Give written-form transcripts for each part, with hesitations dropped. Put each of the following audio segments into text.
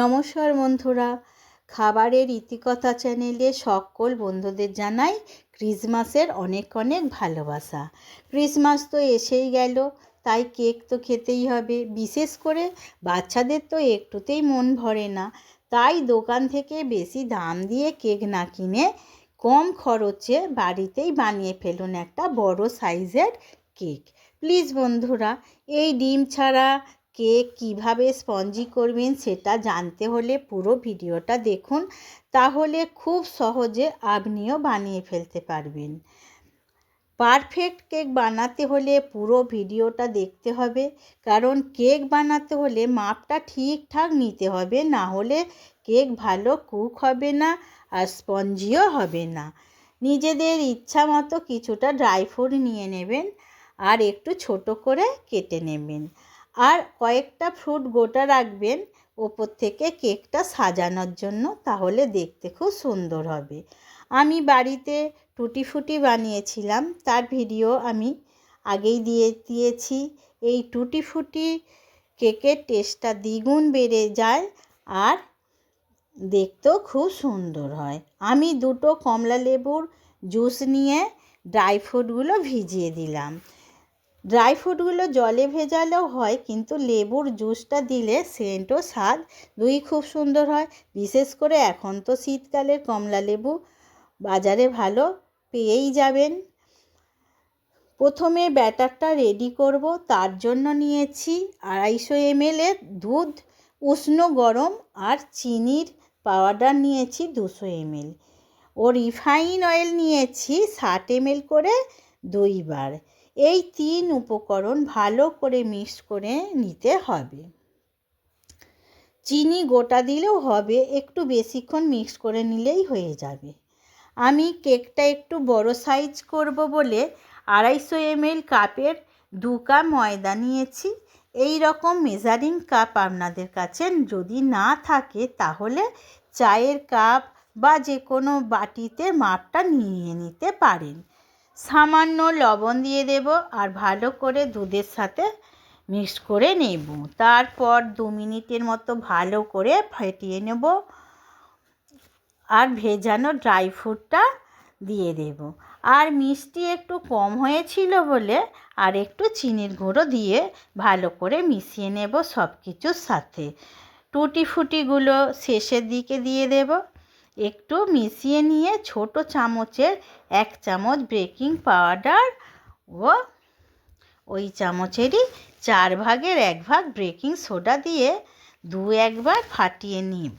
নমস্কার বন্ধুরা, খাবারের ইতিকথা চ্যানেলে সকল বন্ধুদের জানাই ক্রিসমাসের অনেক অনেক ভালোবাসা। ক্রিসমাস তো এসেই গেল, তাই কেক তো খেতেই হবে। বিশেষ করে বাচ্চাদের তো একটুতেই মন ভরে না, তাই দোকান থেকে বেশি দাম দিয়ে কেক না কিনে কম খরচে বাড়িতেই বানিয়ে ফেলুন একটা বড় সাইজের কেক। প্লিজ বন্ধুরা, এই ডিম ছাড়া কেক কীভাবে স্পঞ্জি করবেন সেটা জানতে হলে পুরো ভিডিওটা দেখুন, তাহলে খুব সহজে আপনিও বানিয়ে ফেলতে পারবেন। পারফেক্ট কেক বানাতে হলে পুরো ভিডিওটা দেখতে হবে, কারণ কেক বানাতে হলে মাপটা ঠিকঠাক নিতে হবে, না হলে কেক ভালো কুক হবে না আর স্পঞ্জিও হবে না। নিজেদের ইচ্ছা মতো কিছুটা ড্রাই ফ্রুট নিয়ে নেবেন আর একটু ছোট করে কেটে নেবেন, আর কয়েকটা ফ্রুট গোটা রাখবেন ওপর থেকে কেকটা সাজানোর জন্য, তাহলে দেখতে খুব সুন্দর হবে। আমি বাড়িতে টুটি ফুটি বানিয়েছিলাম, তার ভিডিও আমি আগেই দিয়েছি। এই টুটি ফুটি কেকের টেস্টটা দ্বিগুণ বেড়ে যায় আর দেখতেও খুব সুন্দর হয়। আমি দুটো কমলা লেবুর জুস নিয়ে ড্রাই ফ্রুটগুলো ভিজিয়ে দিলাম। ড্রাই ফ্রুটগুলো জলে ভেজালেও হয়, কিন্তু লেবুর জুসটা দিলে সেন্ট ও স্বাদ দুই খুব সুন্দর হয়। বিশেষ করে এখন তো শীতকালের কমলা লেবু বাজারে ভালো পেয়েই যাবেন। প্রথমে ব্যাটারটা রেডি করব, তার জন্য নিয়েছি 250 ml দুধ উষ্ণ গরম, আর চিনির পাউডার নিয়েছি 200 ml, ও রিফাইন অয়েল নিয়েছি 60 ml করে 2 বার। এই 3 উপকরণ ভালো করে মিক্স করে নিতে হবে। চিনি গোটা দিলেও হবে, একটু বেশিক্ষণ মিক্স করে নিলেই হয়ে যাবে। আমি কেকটা একটু বড় সাইজ করব বলে 250 ml কাপের 2 কাপ ময়দা নিয়েছি। এই রকম মেজারিং কাপ আপনাদের কাছে যদি না থাকে, তাহলে চায়ের কাপ বা যে কোনো বাটিতে মাপটা নিয়ে নিতে পারেন। সামান্য লবণ দিয়ে দেব আর ভালো করে দুধের সাথে মিক্স করে নেব। তারপর 2 মিনিটের মতো ভালো করে ফেটিয়ে নেব আর ভেজানো ড্রাই ফ্রুটটা দিয়ে দেব। আর মিষ্টি একটু কম হয়েছিল বলে আর একটু চিনির গুঁড়ো দিয়ে ভালো করে মিশিয়ে নেব সব কিছুর সাথে। টুটি ফুটিগুলো শেষের দিকে দিয়ে দেব। একটু মিশিয়ে নিয়ে ছোট চামচের 1 চামচ বেকিং পাউডার ও ওই চামচেরই 4 ভাগের 1 ভাগ বেকিং সোডা দিয়ে 2-1 বার ফাটিয়ে নিব।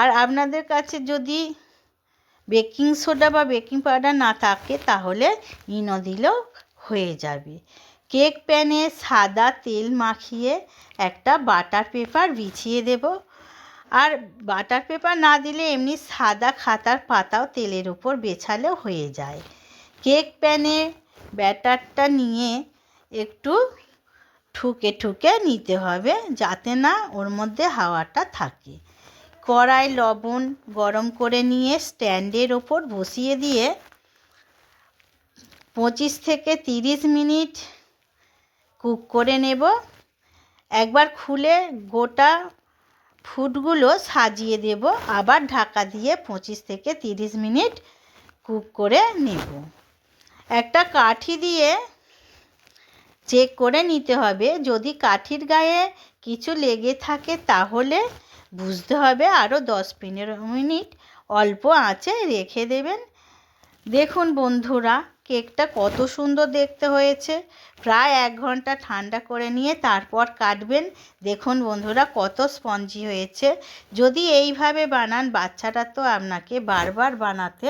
আর আপনাদের কাছে যদি বেকিং সোডা বা বেকিং পাউডার না থাকে, তাহলে ইনো দিলেও হয়ে যাবে। কেক প্যানে সাদা তেল মাখিয়ে একটা বাটার পেপার বিছিয়ে দেব। আর বাটার পেপার না দিলে এমনি সাদা খাতার পাতাও তেলের উপর বেছালেও হয়ে যায়। কেক প্যানে ব্যাটারটা নিয়ে একটু ঠুকে ঠুকে নিতে হবে, যাতে না ওর মধ্যে হাওয়াটা থাকে। কড়াই লবণ গরম করে নিয়ে স্ট্যান্ডের ওপর বসিয়ে দিয়ে 25 থেকে 30 মিনিট কুক করে নেব। একবার খুলে গোটা ফুডগুলো সাজিয়ে দেব, আবার ঢাকা দিয়ে 25 থেকে 30 মিনিট কুক করে নেব। একটা কাঠি দিয়ে চেক করে নিতে হবে, যদি কাঠির গায়ে কিছু লেগে থাকে তাহলে বুঝতে হবে আরও 10-15 মিনিট অল্প আঁচে রেখে দেবেন। দেখুন বন্ধুরা, কেকটা কত সুন্দর দেখতে হয়েছে। প্রায় 1 ঘন্টা ঠান্ডা করে নিয়ে তারপর কাটবেন। দেখুন বন্ধুরা, কত স্পঞ্জি হয়েছে। যদি এইভাবে বানান, বাচ্চারা তো আপনাকে বারবার বানাতে